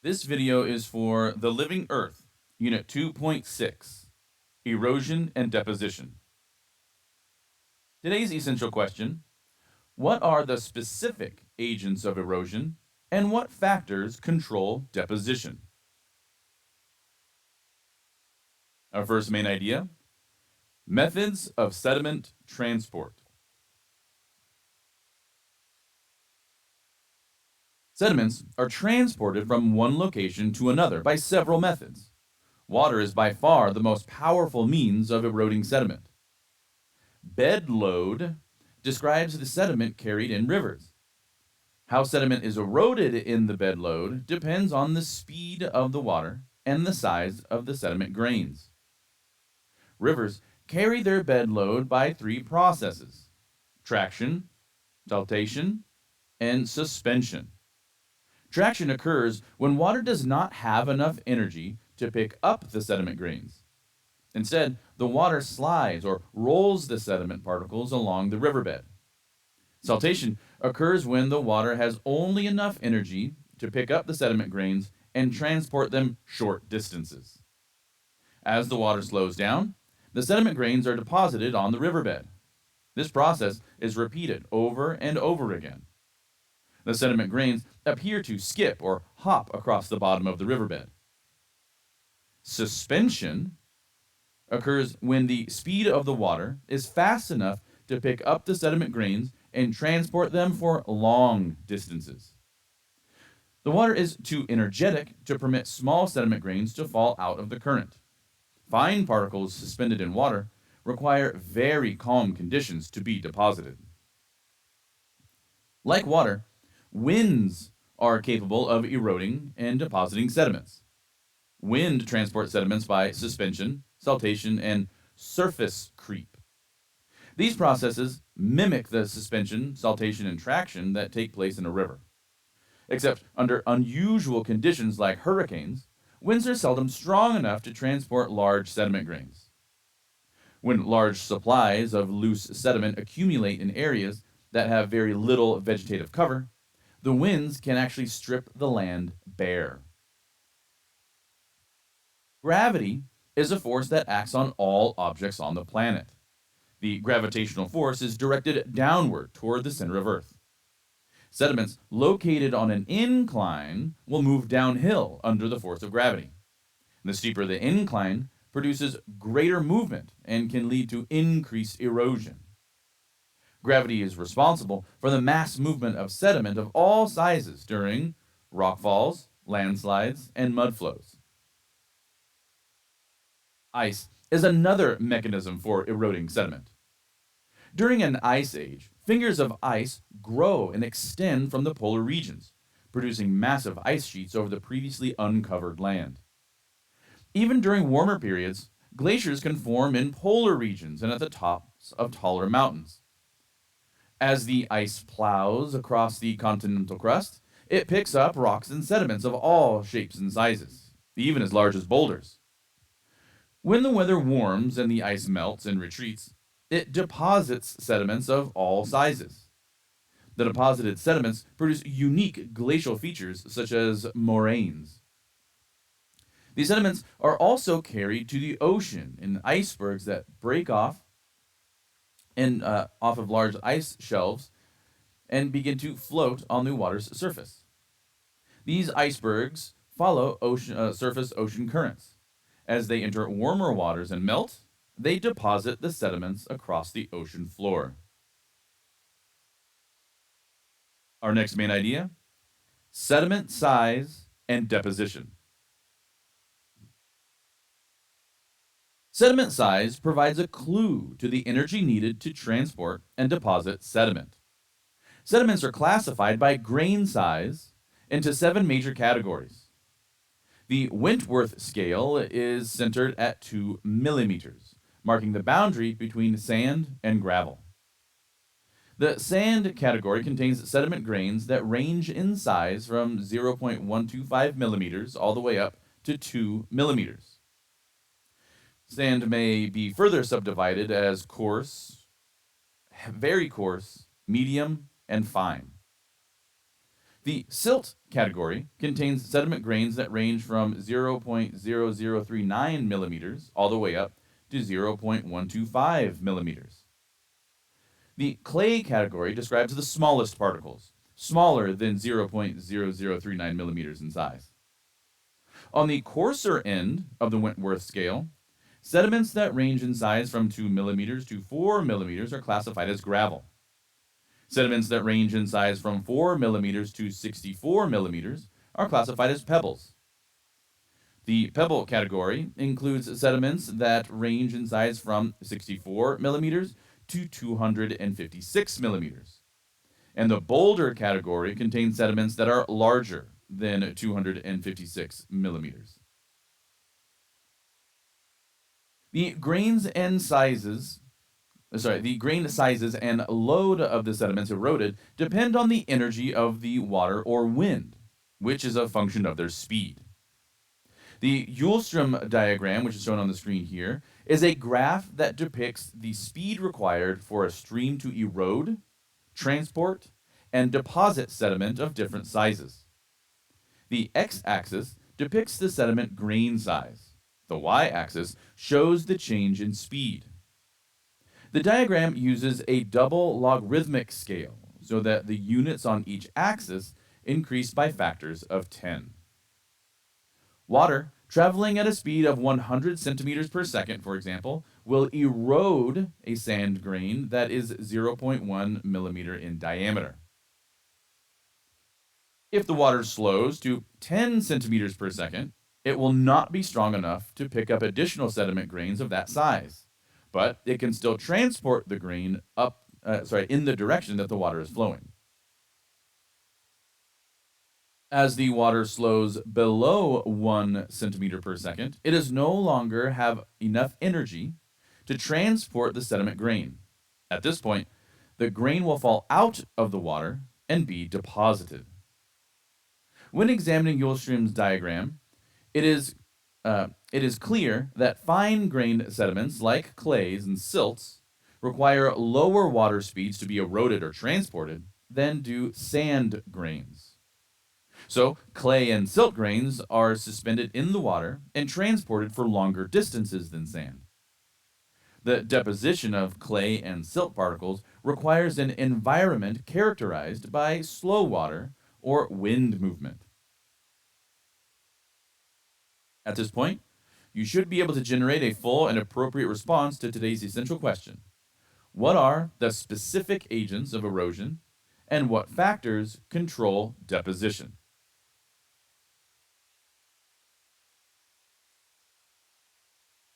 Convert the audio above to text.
This video is for The Living Earth, Unit 2.6, Erosion and Deposition. Today's essential question: what are the specific agents of erosion, and what factors control deposition? Our first main idea: methods of sediment transport. Sediments are transported from one location to another by several methods. Water is by far the most powerful means of eroding sediment. Bed load describes the sediment carried in rivers. How sediment is eroded in the bed load depends on the speed of the water and the size of the sediment grains. Rivers carry their bed load by three processes: traction, siltation, and suspension. Traction occurs when water does not have enough energy to pick up the sediment grains. Instead, the water slides or rolls the sediment particles along the riverbed. Siltation occurs when the water has only enough energy to pick up the sediment grains and transport them short distances. As the water slows down, the sediment grains are deposited on the riverbed. This process is repeated over and over again. The sediment grains appear to skip or hop across the bottom of the riverbed. Suspension occurs when the speed of the water is fast enough to pick up the sediment grains and transport them for long distances. The water is too energetic to permit small sediment grains to fall out of the current. Fine particles suspended in water require very calm conditions to be deposited. Like water, winds are capable of eroding and depositing sediments. Wind transports sediments by suspension, siltation, and surface creep. These processes mimic the suspension, siltation, and traction that take place in a river. Except under unusual conditions like hurricanes, winds are seldom strong enough to transport large sediment grains. When large supplies of loose sediment accumulate in areas that have very little vegetative cover, the winds can actually strip the land bare. Gravity is a force that acts on all objects on the planet. The gravitational force is directed downward toward the center of Earth. Sediments located on an incline will move downhill under the force of gravity. The steeper the incline produces greater movement and can lead to increased erosion. Gravity is responsible for the mass movement of sediment of all sizes during rockfalls, landslides, and mudflows. Ice is another mechanism for eroding sediment. During an ice age, fingers of ice grow and extend from the polar regions, producing massive ice sheets over the previously uncovered land. Even during warmer periods, glaciers can form in polar regions and at the tops of taller mountains. As the ice plows across the continental crust, it picks up rocks and sediments of all shapes and sizes, even as large as boulders. When the weather warms and the ice melts and retreats, it deposits sediments of all sizes. The deposited sediments produce unique glacial features such as moraines. These sediments are also carried to the ocean in icebergs that break off off of large ice shelves and begin to float on the water's surface. These icebergs follow surface ocean currents. As they enter warmer waters and melt, they deposit the sediments across the ocean floor. Our next main idea: sediment size and deposition. Sediment size provides a clue to the energy needed to transport and deposit sediment. Sediments are classified by grain size into 7 major categories. The Wentworth scale is centered at 2 millimeters, marking the boundary between sand and gravel. The sand category contains sediment grains that range in size from 0.125 millimeters all the way up to 2 millimeters. Sand may be further subdivided as coarse, very coarse, medium, and fine. The silt category contains sediment grains that range from 0.0039 millimeters all the way up to 0.125 millimeters. The clay category describes the smallest particles, smaller than 0.0039 millimeters in size. On the coarser end of the Wentworth scale, sediments that range in size from 2 millimeters to 4 millimeters are classified as gravel. Sediments that range in size from 4 millimeters to 64 millimeters are classified as pebbles. The pebble category includes sediments that range in size from 64 millimeters to 256 millimeters. And the boulder category contains sediments that are larger than 256 millimeters. The grain sizes and load of the sediments eroded depend on the energy of the water or wind, which is a function of their speed. The Eulstrom diagram, which is shown on the screen here, is a graph that depicts the speed required for a stream to erode, transport, and deposit sediment of different sizes. The x-axis depicts the sediment grain size. The y-axis shows the change in speed. The diagram uses a double logarithmic scale so that the units on each axis increase by factors of 10. Water traveling at a speed of 100 centimeters per second, for example, will erode a sand grain that is 0.1 millimeter in diameter. If the water slows to 10 centimeters per second, it will not be strong enough to pick up additional sediment grains of that size, but it can still transport the grain in the direction that the water is flowing. As the water slows below 1 centimeter per second, it does no longer have enough energy to transport the sediment grain. At this point, the grain will fall out of the water and be deposited. When examining Eulstrom's diagram, it is clear that fine-grained sediments like clays and silts require lower water speeds to be eroded or transported than do sand grains. So, clay and silt grains are suspended in the water and transported for longer distances than sand. The deposition of clay and silt particles requires an environment characterized by slow water or wind movement. At this point, you should be able to generate a full and appropriate response to today's essential question. What are the specific agents of erosion, and what factors control deposition?